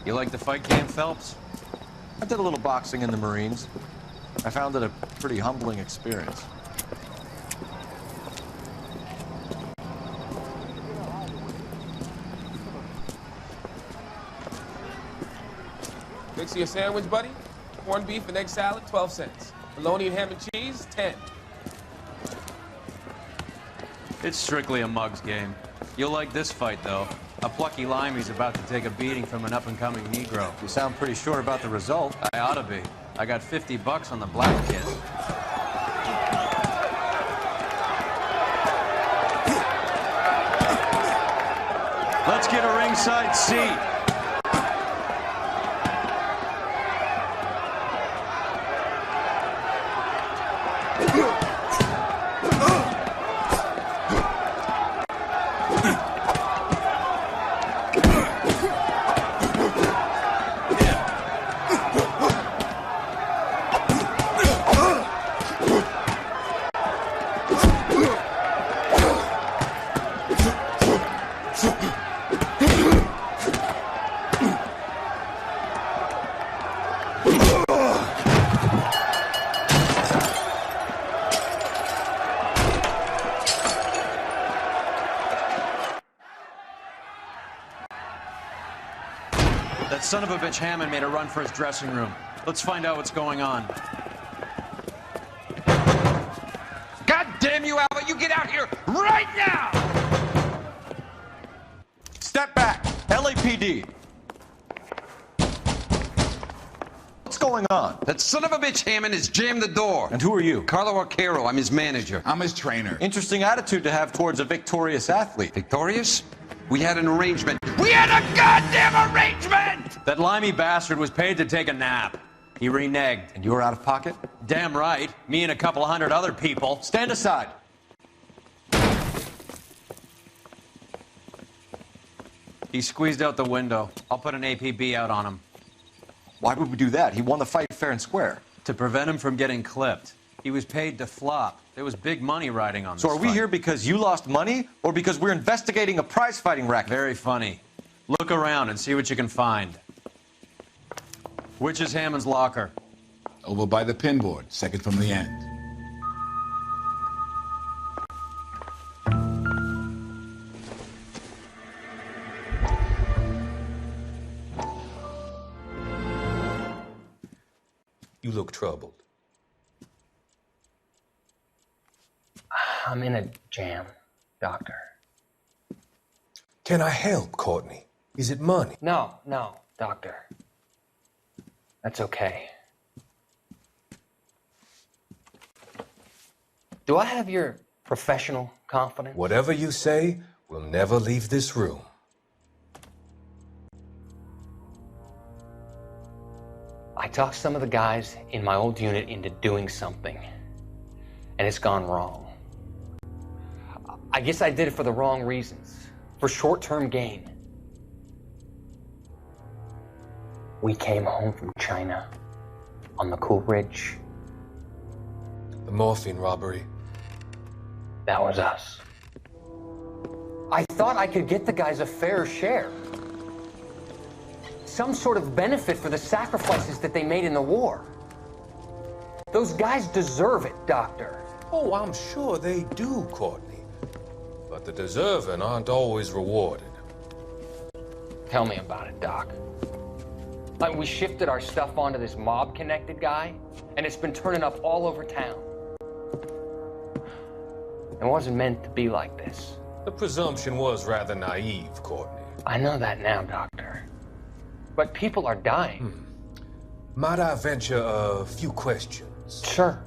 You like the fight game, Phelps? I did a little boxing in the Marines. I found it a pretty humbling experience. Mix your sandwich, buddy. Corned beef and egg salad, 12 cents. Bologna and ham and cheese, 10. It's strictly a mug's game. You'll like this fight, though. A plucky limey's about to take a beating from an up-and-coming Negro. You sound pretty sure about the result. I ought to be. I got 50 bucks on the black kid. Let's get a ringside seat. That son of a bitch Hammond made a run for his dressing room. Let's find out what's going on. God damn you, Albert! You get out here right now! Step back! LAPD! What's going on? That son of a bitch Hammond has jammed the door. And who are you? Carlo Arquero. I'm his manager. I'm his trainer. Interesting attitude to have towards a victorious athlete. Victorious? We had an arrangement. We had a goddamn arrangement! That limey bastard was paid to take a nap. He reneged. And you were out of pocket? Damn right. Me and a couple hundred other people. Stand aside. He squeezed out the window. I'll put an APB out on him. Why would we do that? He won the fight fair and square. To prevent him from getting clipped. He was paid to flop. There was big money riding on this So are we fight. here because you lost money, or because we're investigating a prize-fighting racket? Very funny. Look around and see what you can find. Which is Hammond's locker? Over by the pinboard, second from the end. You look troubled. I'm in a jam, Doctor. Can I help, Courtney? Is it money? No, Doctor. That's okay. Do I have your professional confidence? Whatever you say, we'll never leave this room. I talked some of the guys in my old unit into doing something, and it's gone wrong. I guess I did it for the wrong reasons, for short-term gain. We came home from China on the Cool Ridge. The morphine robbery. That was us. I thought I could get the guys a fair share. Some sort of benefit for the sacrifices that they made in the war. Those guys deserve it, Doctor. Oh, I'm sure they do, Courtney. But the deserving aren't always rewarded. Tell me about it, Doc. Like, we shifted our stuff onto this mob-connected guy, and it's been turning up all over town. It wasn't meant to be like this. The presumption was rather naive, Courtney. I know that now, Doctor. But people are dying. Might I venture a few questions? Sure.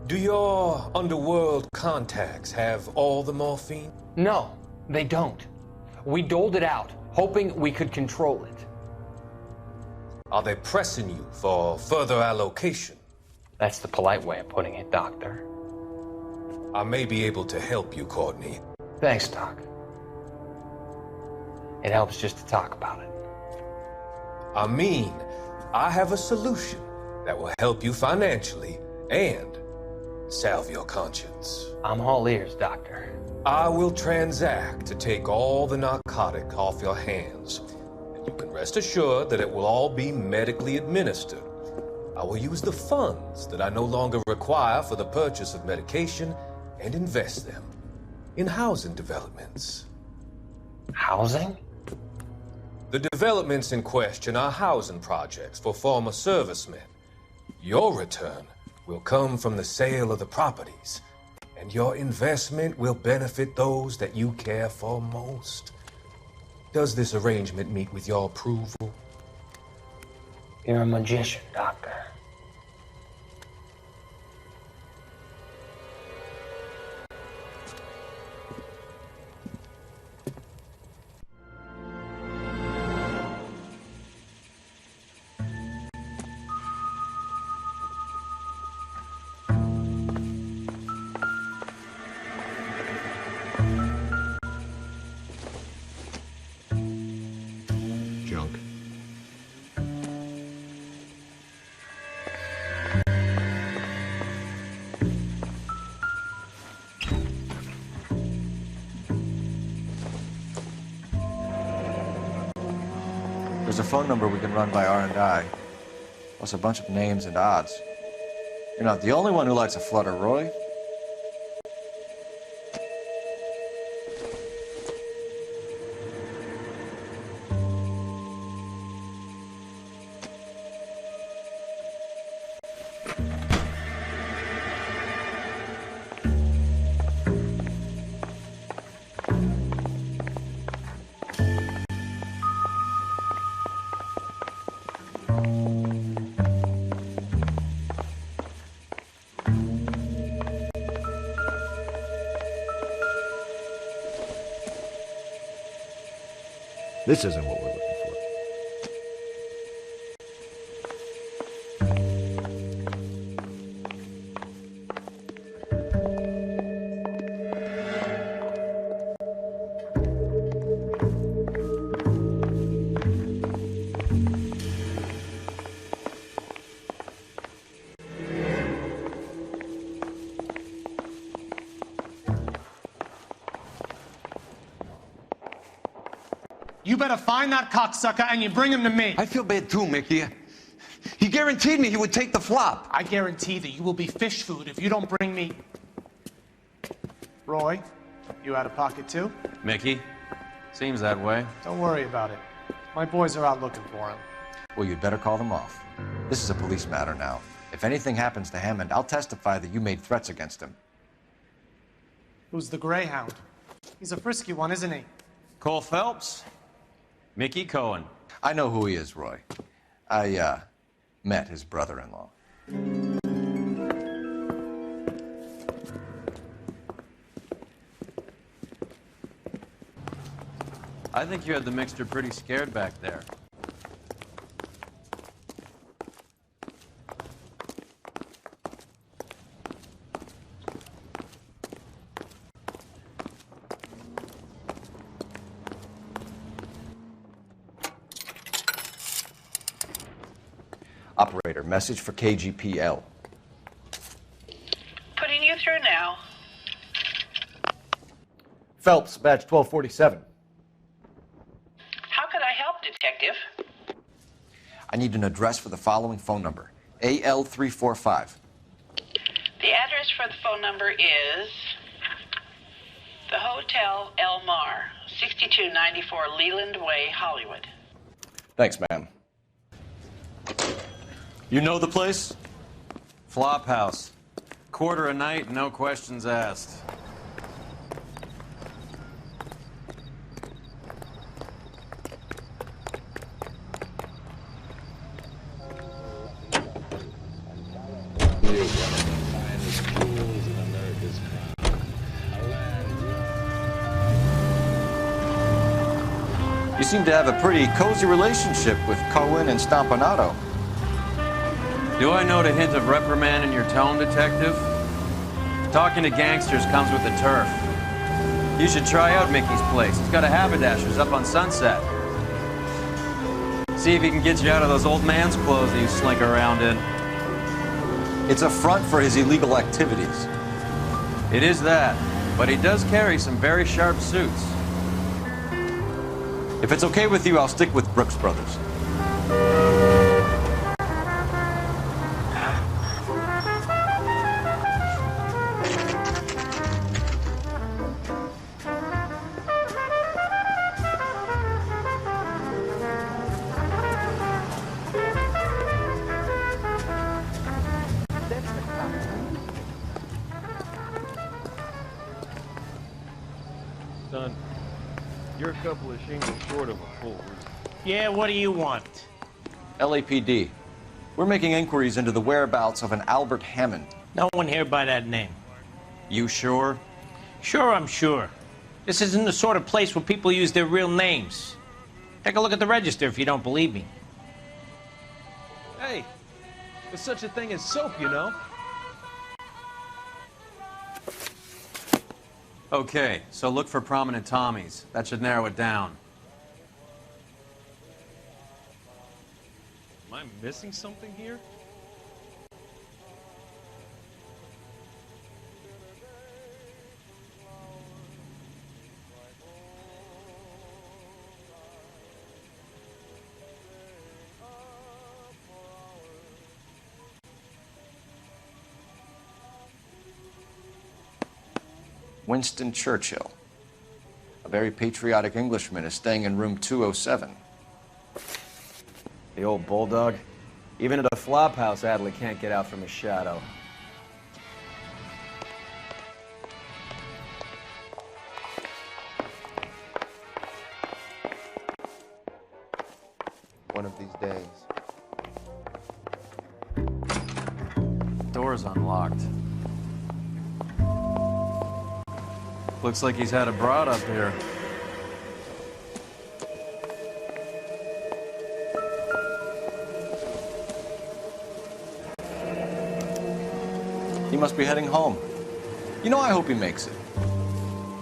Do your underworld contacts have all the morphine? No, they don't. We doled it out, hoping we could control it. Are they pressing you for further allocation? That's the polite way of putting it, Doctor. I may be able to help you, Courtney. Thanks, Doc. It helps just to talk about it. I mean, I have a solution that will help you financially and salve your conscience. I'm all ears, Doctor. I will transact to take all the narcotic off your hands You can rest assured that it will all be medically administered. I will use the funds that I no longer require for the purchase of medication and invest them in housing developments. Housing? The developments in question are housing projects for former servicemen. Your return will come from the sale of the properties, and your investment will benefit those that you care for most. Does this arrangement meet with your approval? You're a magician, Doctor. Junk. There's a phone number we can run by R&I, plus a bunch of names and odds. You're not the only one who likes a flutter, Roy. This isn't what we're looking for. You better find that cocksucker and you bring him to me. I feel bad too, Mickey. He guaranteed me he would take the flop. I guarantee that you will be fish food if you don't bring me... Roy, you out of pocket too? Mickey? Seems that way. Don't worry about it. My boys are out looking for him. Well, you'd better call them off. This is a police matter now. If anything happens to Hammond, I'll testify that you made threats against him. Who's the Greyhound? He's a frisky one, isn't he? Cole Phelps? Mickey Cohen. I know who he is, Roy. I, met his brother-in-law. I think you had the mixture pretty scared back there. Operator, message for KGPL. Putting you through now. Phelps, badge 1247. How could I help, Detective? I need an address for the following phone number. AL345. The address for the phone number is the Hotel El Mar, 6294 Leland Way, Hollywood. Thanks, ma'am. You know the place? Flop house. Quarter a night, no questions asked. You seem to have a pretty cozy relationship with Cohen and Stompanato. Do I note a hint of reprimand in your tone, Detective? Talking to gangsters comes with the turf. You should try out Mickey's place. He's got a haberdasher's up on Sunset. See if he can get you out of those old man's clothes that you slink around in. It's a front for his illegal activities. It is that, but he does carry some very sharp suits. If it's okay with you, I'll stick with Brooks Brothers. Son, you're a couple of shingles short of a full. Yeah, what do you want? LAPD. We're making inquiries into the whereabouts of an Albert Hammond. No one here by that name. You sure? Sure, I'm sure. This isn't the sort of place where people use their real names. Take a look at the register if you don't believe me. Hey, there's such a thing as soap, you know? Okay, so look for prominent Tommies. That should narrow it down. Am I missing something here? Winston Churchill. A very patriotic Englishman is staying in room 207. The old bulldog. Even at a flop house, Adley can't get out from his shadow. One of these days. Door's unlocked. Looks like he's had a broad up here. He must be heading home. You know, I hope he makes it.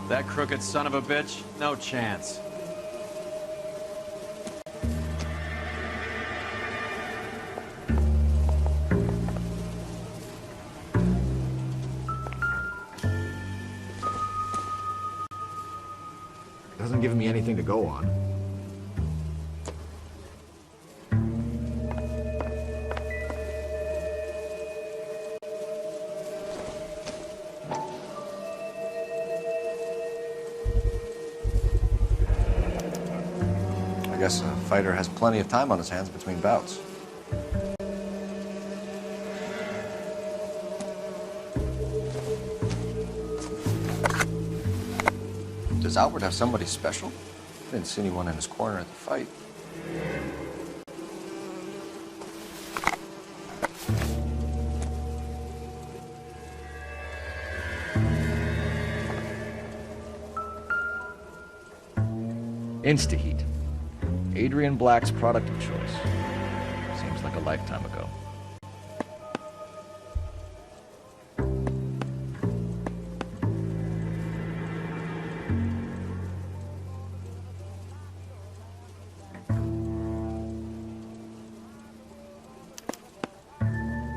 That crooked son of a bitch? No chance. Doesn't give me anything to go on. I guess a fighter has plenty of time on his hands between bouts. Does Albert have somebody special? I didn't see anyone in his corner at the fight. Instaheat. Adrian Black's product of choice. Seems like a lifetime ago.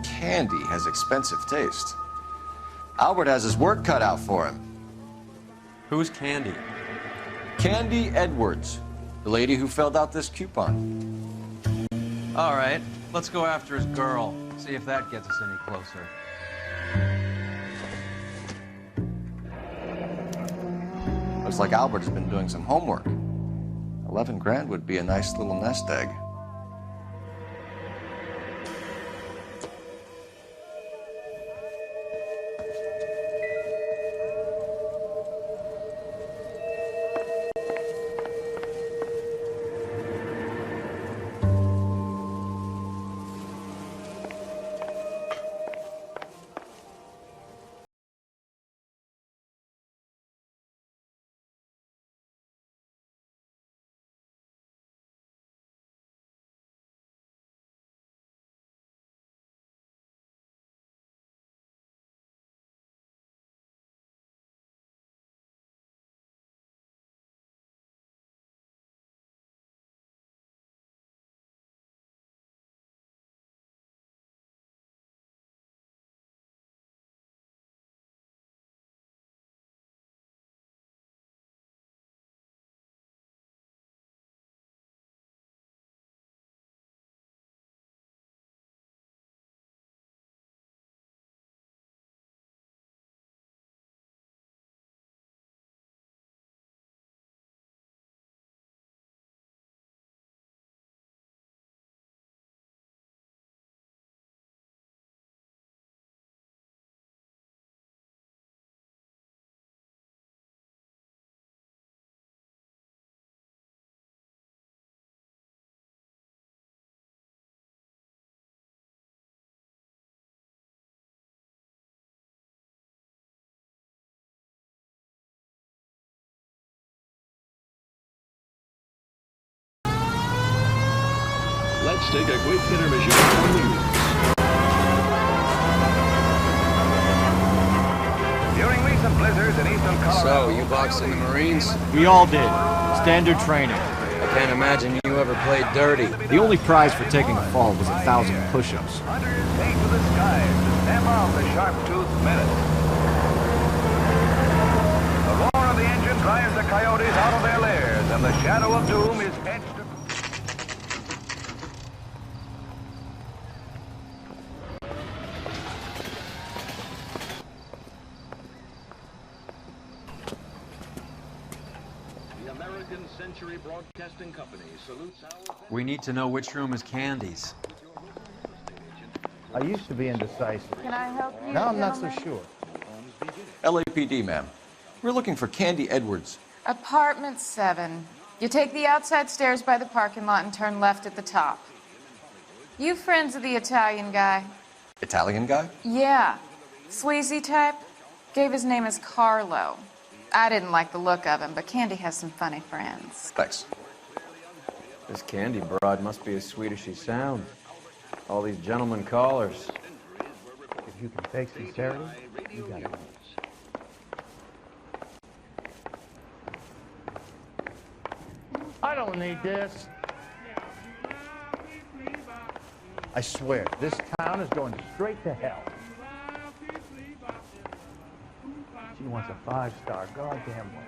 Candy has expensive taste. Albert has his work cut out for him. Who's Candy? Candy Edwards, the lady who filled out this coupon. All right, let's go after his girl. See if that gets us any closer. Looks like Albert has been doing some homework. 11 grand would be a nice little nest egg. Let's take a quick intermission for news. During recent blizzards in eastern Colorado... So, you boxed in the Marines? We all did. Standard training. I can't imagine you ever played dirty. The only prize for taking a fall was 1,000 push-ups. Hunters take to the skies to stamp out the sharp-toothed menace. The roar of the engine drives the coyotes out of their lairs, and the shadow of doom is etched... Century Broadcasting Company salutes our... We need to know which room is Candy's. I used to be indecisive. Can I help you, Now I'm not so gentlemen? sure. LAPD, ma'am. We're looking for Candy Edwards. Apartment 7. You take the outside stairs by the parking lot and turn left at the top. You friends of the Italian guy? Italian guy? Yeah. Sleazy type? Gave his name as Carlo. I didn't like the look of him, but Candy has some funny friends. Thanks. This Candy broad must be as sweet as she sounds. All these gentlemen callers. If you can fake sincerity, you got it. I don't need this. I swear, this town is going straight to hell. She wants a 5-star goddamn way.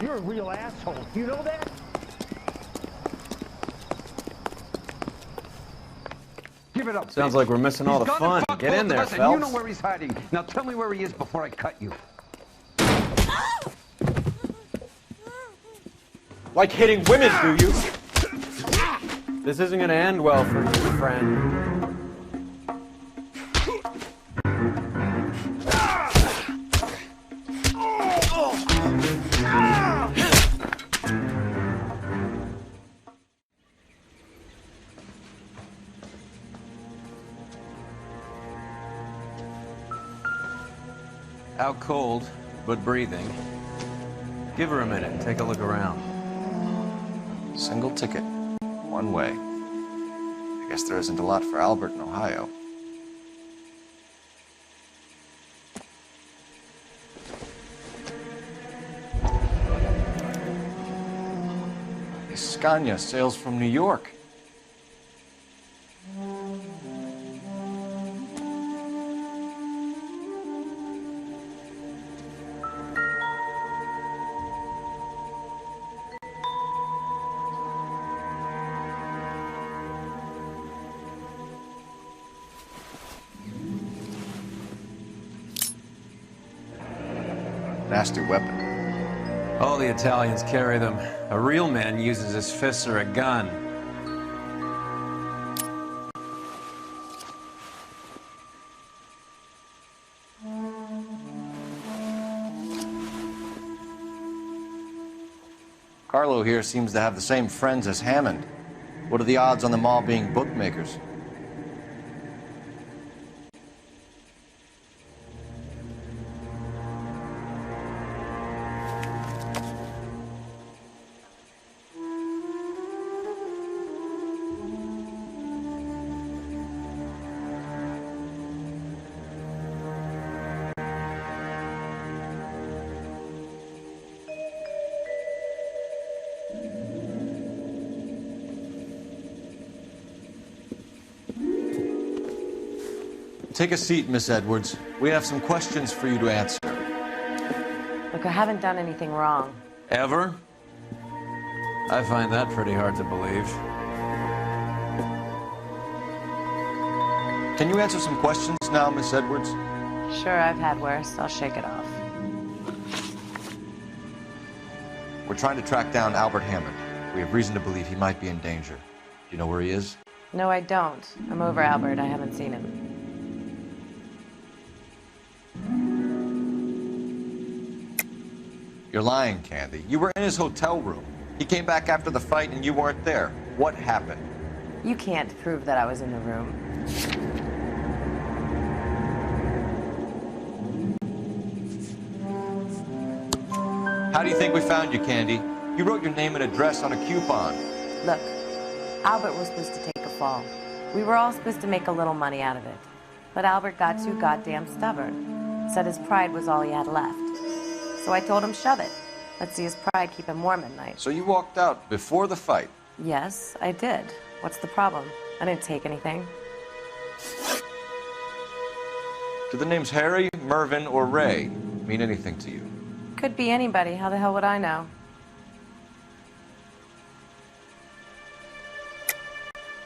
You're a real asshole. You know that? Give it up. Sounds like we're missing all the He's fun. gone and fucked Get both in of there, us, and you know Phelps. where he's hiding. Now tell me where he is before I cut you. Like hitting women, do you? This isn't gonna end well for you, friend. Out cold, but breathing. Give her a minute and take a look around. Single ticket. One way. I guess there isn't a lot for Albert in Ohio. Scania sails from New York. Nasty weapon. All the Italians carry them. A real man uses his fists or a gun. Carlo here seems to have the same friends as Hammond. What are the odds on them all being bookmakers? Take a seat, Miss Edwards. We have some questions for you to answer. Look, I haven't done anything wrong. Ever? I find that pretty hard to believe. Can you answer some questions now, Miss Edwards? Sure, I've had worse. I'll shake it off. We're trying to track down Albert Hammond. We have reason to believe he might be in danger. Do you know where he is? No, I don't. I'm over Albert. I haven't seen him. You're lying, Candy. You were in his hotel room. He came back after the fight and you weren't there. What happened? You can't prove that I was in the room. How do you think we found you, Candy? You wrote your name and address on a coupon. Look, Albert was supposed to take a fall. We were all supposed to make a little money out of it. But Albert got too goddamn stubborn. Said his pride was all he had left. So I told him, shove it. Let's see his pride keep him warm at night. So you walked out before the fight? Yes, I did. What's the problem? I didn't take anything. Do the names Harry, Mervyn, or Ray mean anything to you? Could be anybody. How the hell would I know?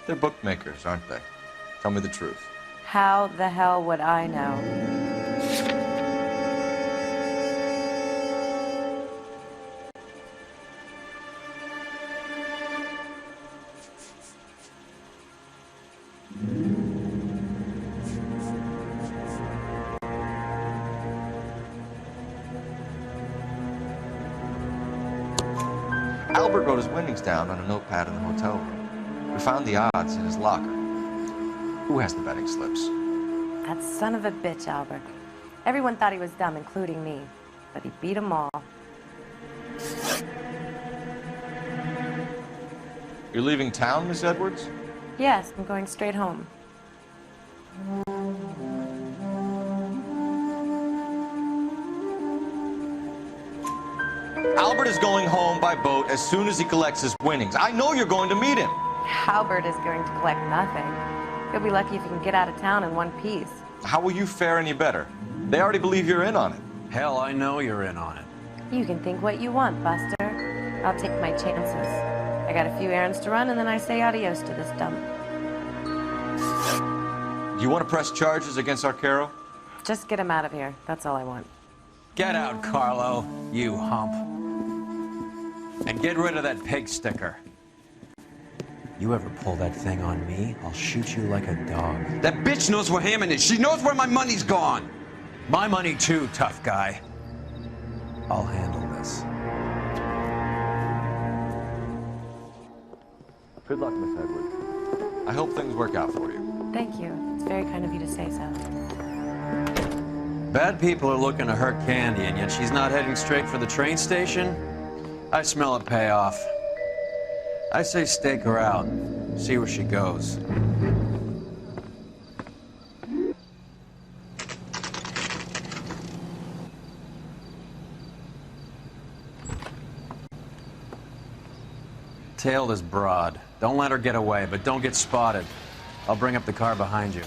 They're bookmakers, aren't they? Tell me the truth. How the hell would I know? Albert wrote his winnings down on a notepad in the hotel room. We found the odds in his locker. Who has the betting slips? That son of a bitch, Albert. Everyone thought he was dumb, including me. But he beat them all. You're leaving town, Miss Edwards? Yes, I'm going straight home. Albert is going home by boat as soon as he collects his winnings. I know you're going to meet him. Albert is going to collect nothing. He'll be lucky if he can get out of town in one piece. How will you fare any better? They already believe you're in on it. Hell, I know you're in on it. You can think what you want, Buster. I'll take my chances. I got a few errands to run, and then I say adios to this dump. Do you want to press charges against Arquero? Just get him out of here. That's all I want. Get out, Carlo, you hump. And get rid of that pig sticker. You ever pull that thing on me, I'll shoot you like a dog. That bitch knows where Hammond is. She knows where my money's gone. My money too, tough guy. I'll handle this. Good luck, Miss Edwards. I hope things work out for you. Thank you. It's very kind of you to say so. Bad people are looking to hurt Candy, and yet she's not heading straight for the train station? I smell a payoff. I say stake her out. See where she goes. Tail this broad. Don't let her get away, but don't get spotted. I'll bring up the car behind you.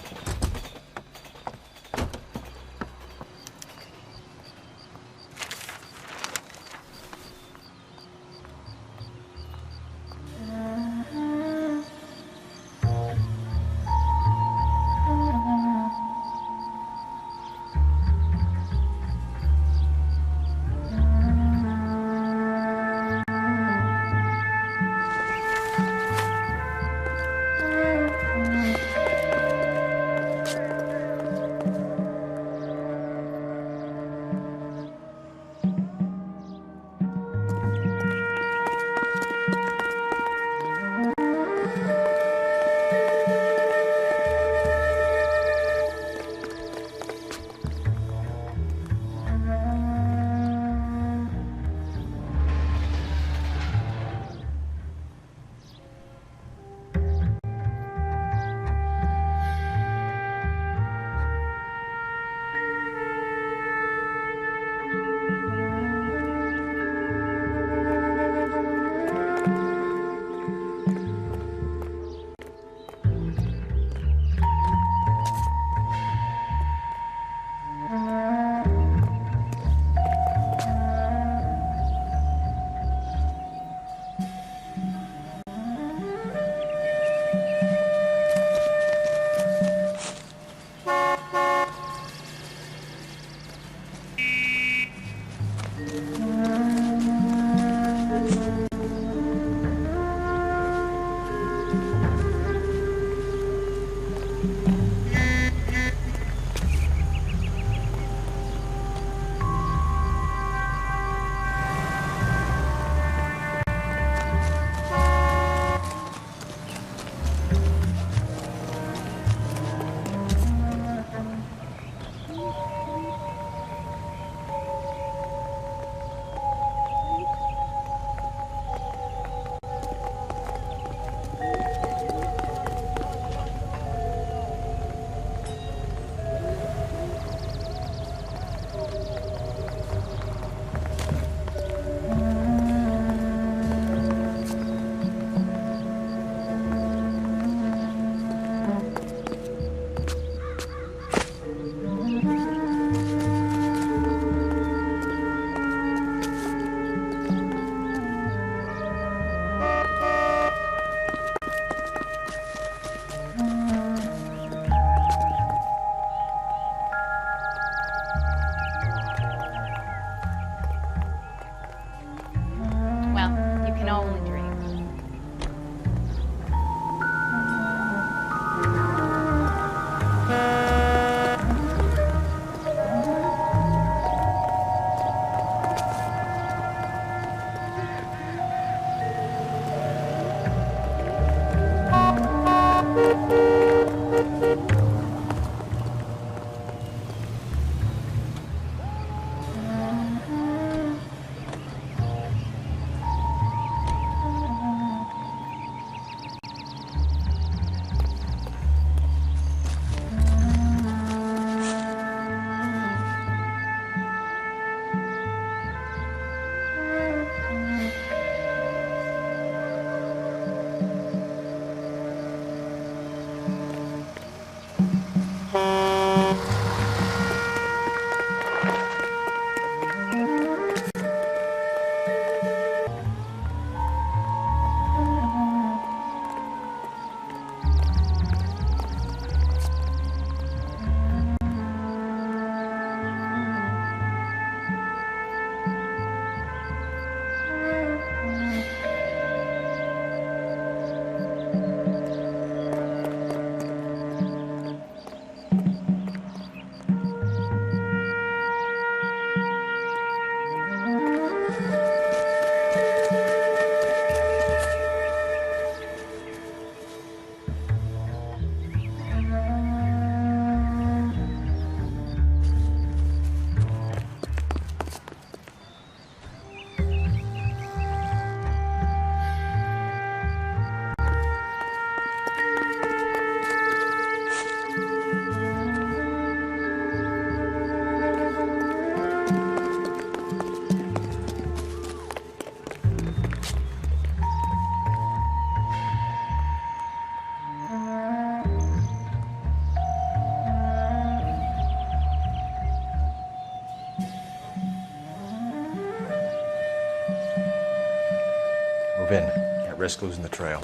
move in. Can't risk losing the trail.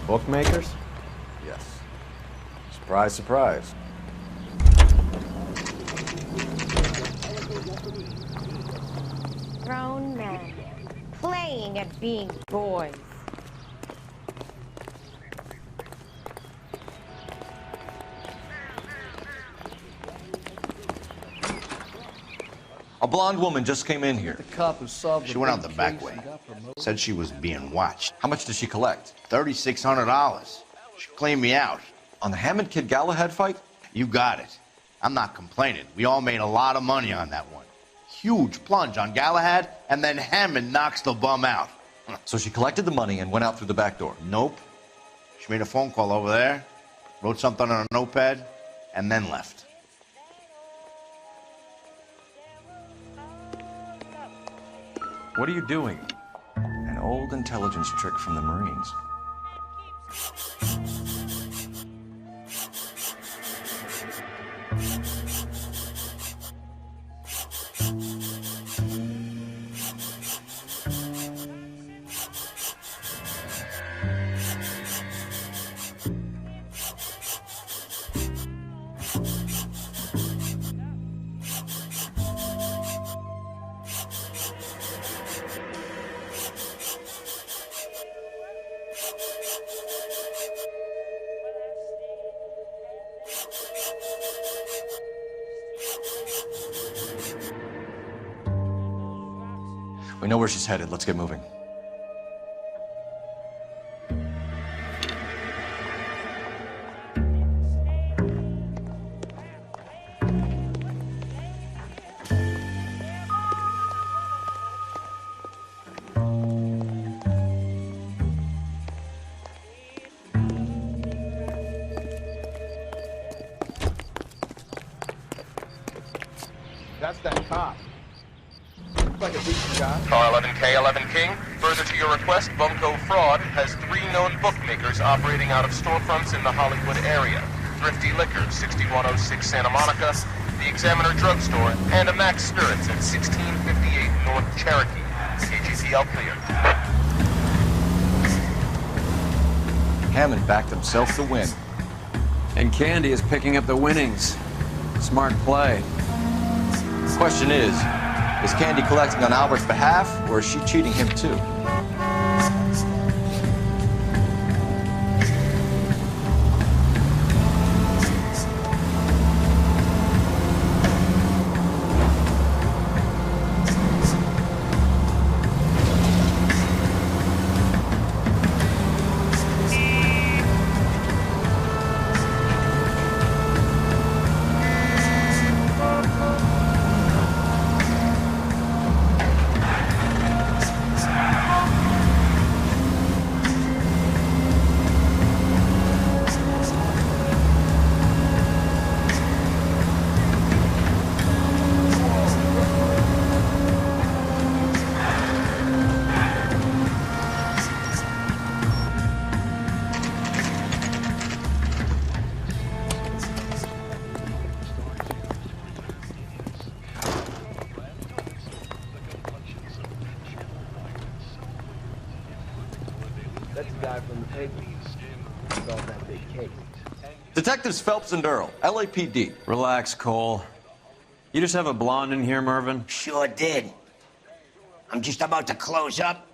Bookmakers? Yes. Surprise, surprise. Grown men playing at being boys. A blonde woman just came in here. The cop who solved She went out the back way. Said she was being watched. How much did she collect? $3,600. She cleaned me out. On the Hammond Kid Galahad fight? You got it. I'm not complaining. We all made a lot of money on that one. Huge plunge on Galahad, and then Hammond knocks the bum out. So she collected the money and went out through the back door? Nope. She made a phone call over there, wrote something on a notepad, and then left. What are you doing? An old intelligence trick from the Marines. We know where she's headed. Let's get moving. That's that cop. Looks like a decent guy. Car 11K, 11 King. Further to your request, Bunko Fraud has 3 known bookmakers operating out of storefronts in the Hollywood area. Thrifty Liquor, 6106 Santa Monica, the Examiner Drugstore, and a Max Spirits at 1658 North Cherokee. KGPL clear. Hammond backed himself to win. And Candy is picking up the winnings. Smart play. The question is Candy collecting on Albert's behalf, or is she cheating him too? That's the guy from the paper. Solved that big case. Detectives Phelps and Earle, LAPD. Relax, Cole. You just have a blonde in here, Mervyn? Sure did. I'm just about to close up.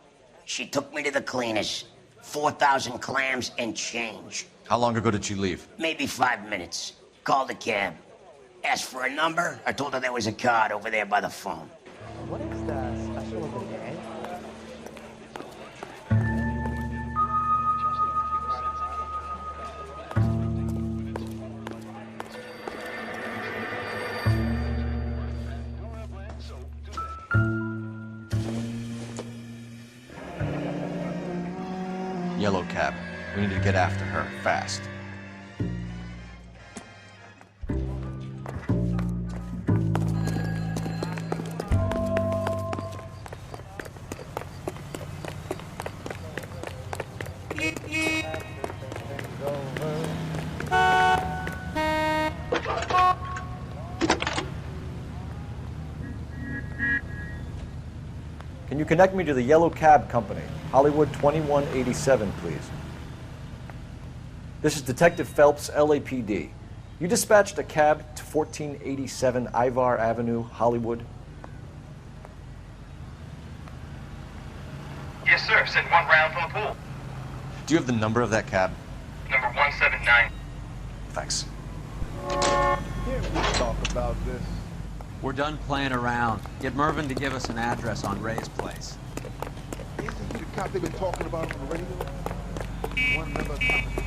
She took me to the cleaners. 4,000 clams and change. How long ago did she leave? Maybe 5 minutes. Called a cab. Asked for a number. I told her there was a card over there by the phone. What is the special of the day? Yellow cab. We need to get after her, fast. Can you connect me to the Yellow Cab Company, Hollywood 2187, please? This is Detective Phelps, LAPD. You dispatched a cab to 1487 Ivar Avenue, Hollywood? Yes, sir. Sent one round from the pool. Do you have the number of that cab? Number 179. Thanks. Here we talk about this. We're done playing around. Get Mervyn to give us an address on Ray's place. Isn't he the cop they've been talking about on the radio? One member of the company.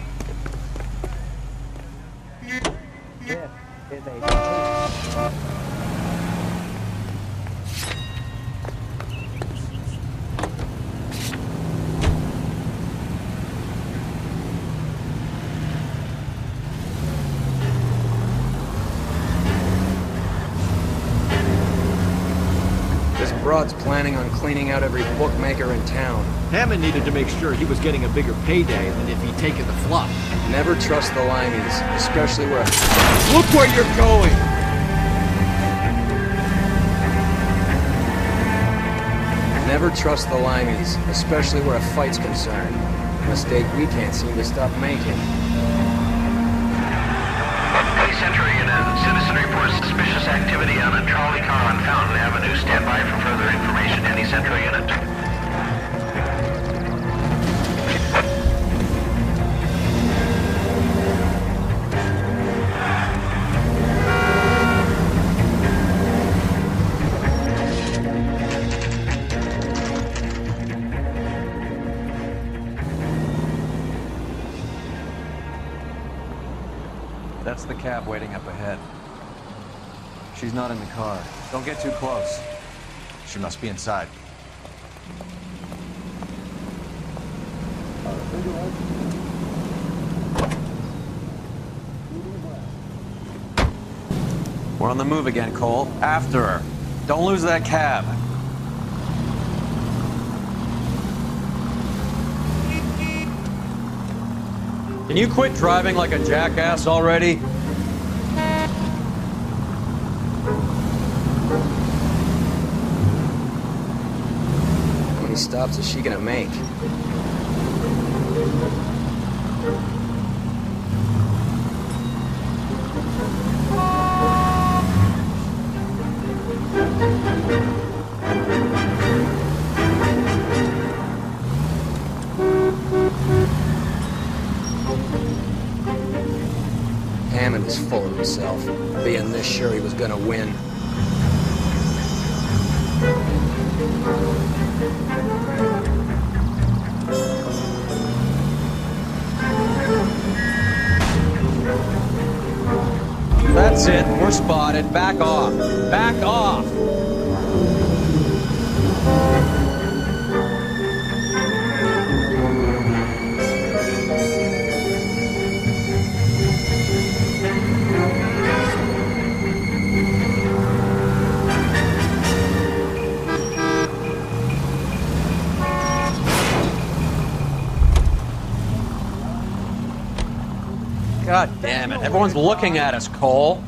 This is a This broad's planning on cleaning out every bookmaker in town. Hammond needed to make sure he was getting a bigger payday than if he'd taken the flop. Never trust the limeys, especially where... Look where you're going! Never trust the limeys, especially where a fight's concerned. A mistake we can't seem to stop making. Police Central Unit. Citizen reports suspicious activity on a trolley car on Fountain Avenue. Stand by for further information. Any Central Unit. That's the cab waiting up ahead. She's not in the car. Don't get too close. She must be inside. We're on the move again, Cole. After her. Don't lose that cab. Can you quit driving like a jackass already? How many stops is she gonna make? Hammond is full of himself, being this sure he was gonna win. That's it. We're spotted. Back off. Back off. God damn it. Everyone's looking at us, Cole.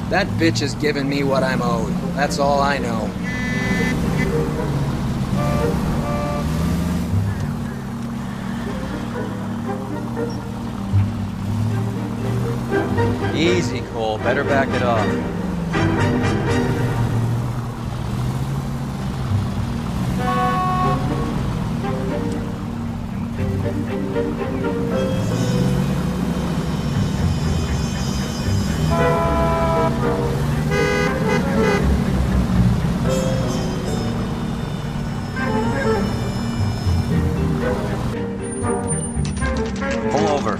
That bitch is giving me what I'm owed. That's all I know. Easy, Cole. Better back it off. Pull over.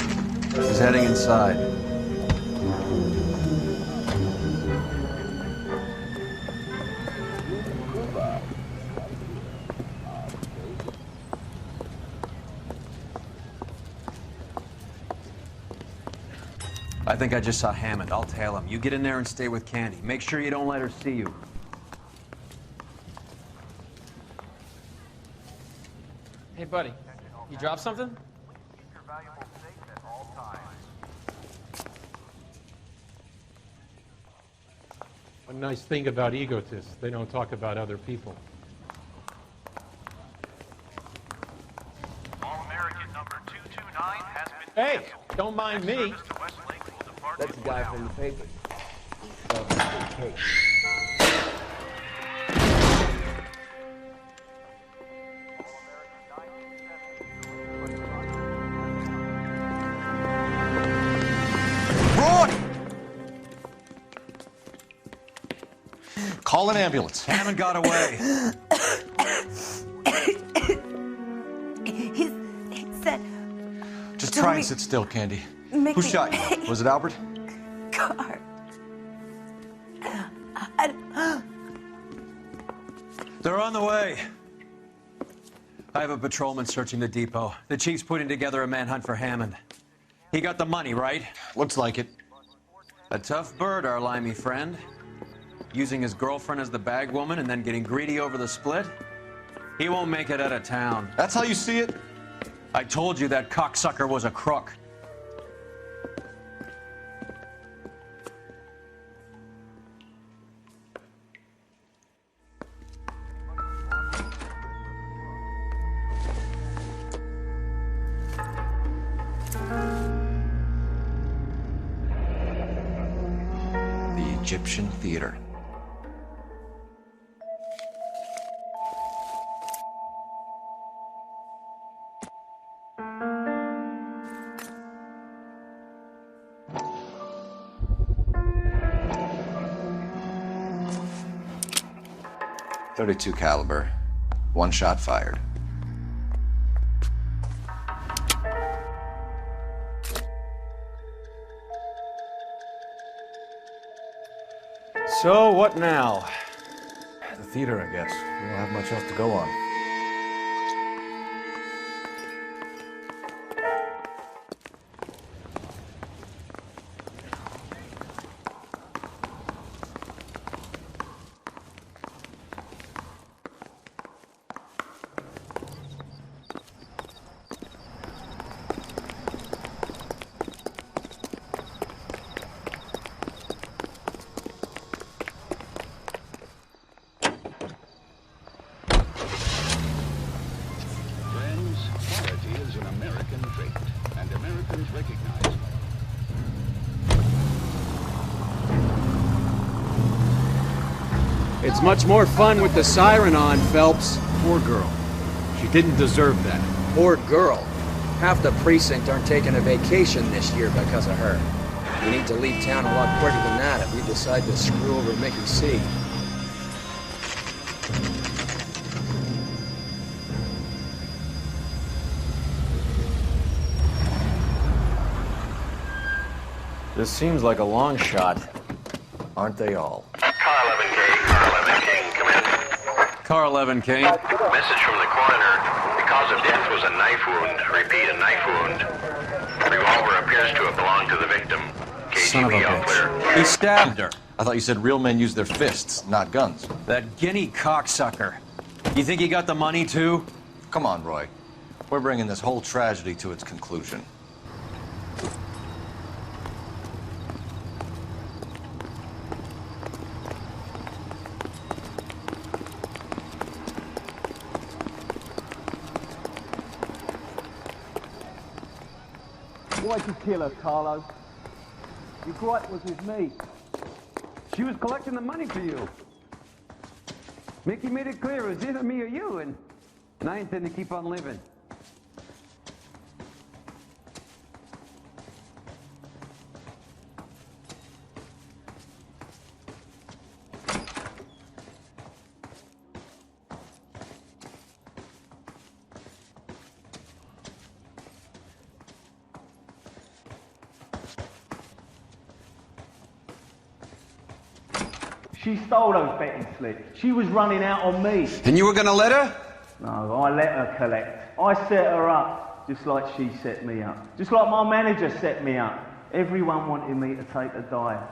heading inside. I think I just saw Hammond. I'll tail him. You get in there and stay with Candy. Make sure you don't let her see you. Hey, buddy. You dropped something? One nice thing about egotists, they don't talk about other people. All-American number 229 has been Hey, canceled. don't mind me. That's the guy from the paper. Roy! Call an ambulance. Hammond got away. He said... Just try and sit still, Candy. Mickey. Who shot you? Was it Albert? Car. They're on the way. I have a patrolman searching the depot. The chief's putting together a manhunt for Hammond. He got the money, right? Looks like it. A tough bird, our limey friend. Using his girlfriend as the bag woman and then getting greedy over the split. He won't make it out of town. That's how you see it? I told you that cocksucker was a crook. Egyptian theater. .32 caliber. One shot fired. So, what now? The theater, I guess. We don't have much else to go on. It's much more fun with the siren on, Phelps. Poor girl. She didn't deserve that. Poor girl. Half the precinct aren't taking a vacation this year because of her. We need to leave town a lot quicker than that if we decide to screw over Mickey C. This seems like a long shot. Aren't they all? Car 11K, Car 11K, come in. Car 11K. Message from the coroner. The cause of death was a knife wound. Repeat, a knife wound. Revolver appears to have belonged to the victim. Son of a KGB all clear. bitch. He stabbed her. I thought you said real men use their fists, not guns. That guinea cocksucker. You think he got the money too? Come on, Roy. We're bringing this whole tragedy to its conclusion. Why'd you kill her, Carlo? Your gripe was with me. She was collecting the money for you. Mickey made it clear it was either me or you, and I intend to keep on living. She stole those betting slips. She was running out on me. And you were gonna let her? No, I let her collect. I set her up, just like she set me up. Just like my manager set me up. Everyone wanted me to take a dive.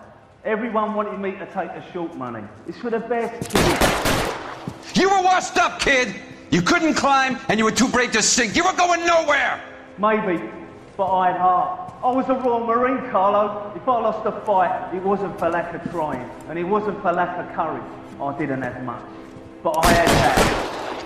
Everyone wanted me to take the short money. It's for the best, kid. You were washed up, kid! You couldn't climb, and you were too brave to sink. You were going nowhere! Maybe, but I had heart. I was a Royal Marine, Carlo. If I lost a fight, it wasn't for lack of trying, and it wasn't for lack of courage. I didn't have much, but I had that.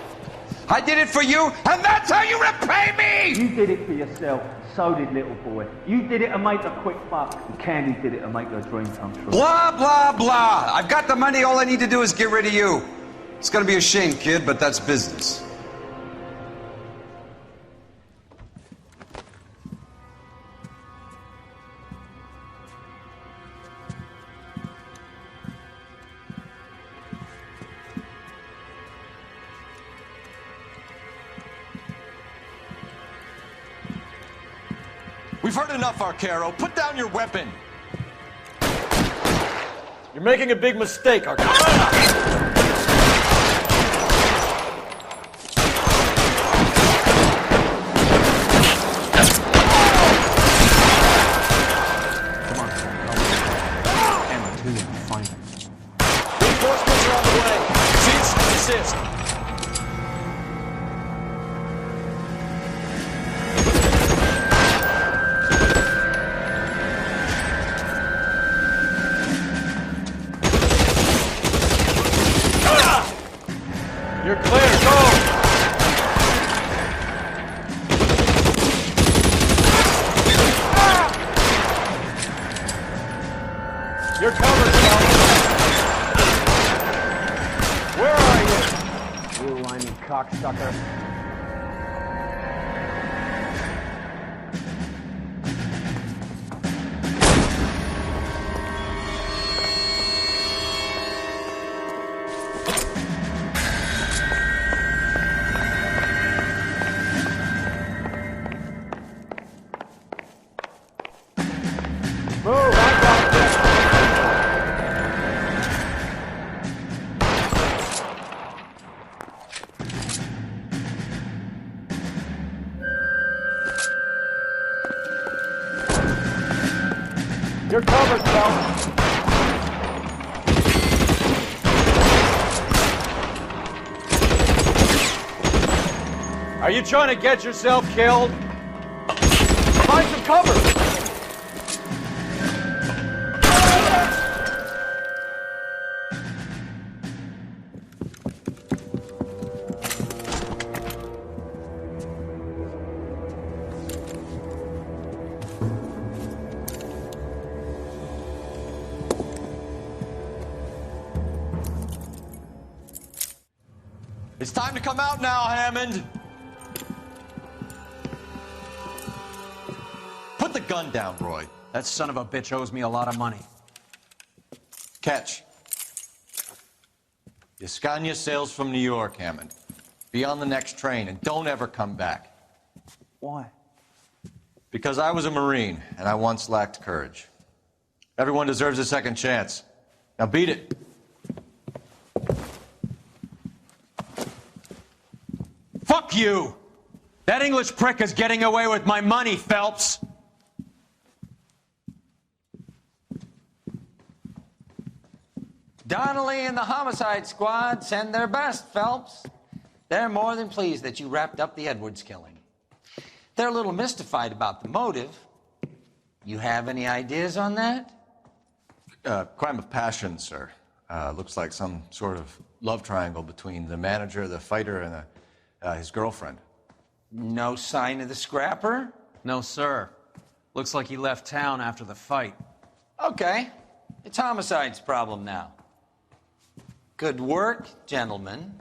I did it for you, and that's how you repay me! You did it for yourself. So did little boy. You did it to make a quick buck, and Candy did it to make her dream come true. Blah, blah, blah. I've got the money. All I need to do is get rid of you. It's gonna be a shame, kid, but that's business. We've heard enough, Arquero. Put down your weapon. You're making a big mistake, Arquero. Reinforcements are on the way. Cease and desist. You're clear, go! You're covered, Phelps. Where are you? You whiny cocksucker. You're covered, Phelps. Are you trying to get yourself killed? Find some cover! It's time to come out now, Hammond. Put the gun down, Roy. That son of a bitch owes me a lot of money. Catch. Yascania sails from New York, Hammond. Be on the next train and don't ever come back. Why? Because I was a Marine and I once lacked courage. Everyone deserves a second chance. Now beat it. Fuck you! That English prick is getting away with my money, Phelps! Donnelly and the homicide squad send their best, Phelps. They're more than pleased that you wrapped up the Edwards killing. They're a little mystified about the motive. You have any ideas on that? Crime of passion, sir. Looks like some sort of love triangle between the manager, the fighter, and his girlfriend. No sign of the scrapper? No, sir. Looks like he left town after the fight. Okay. It's homicide's problem now. Good work, gentlemen.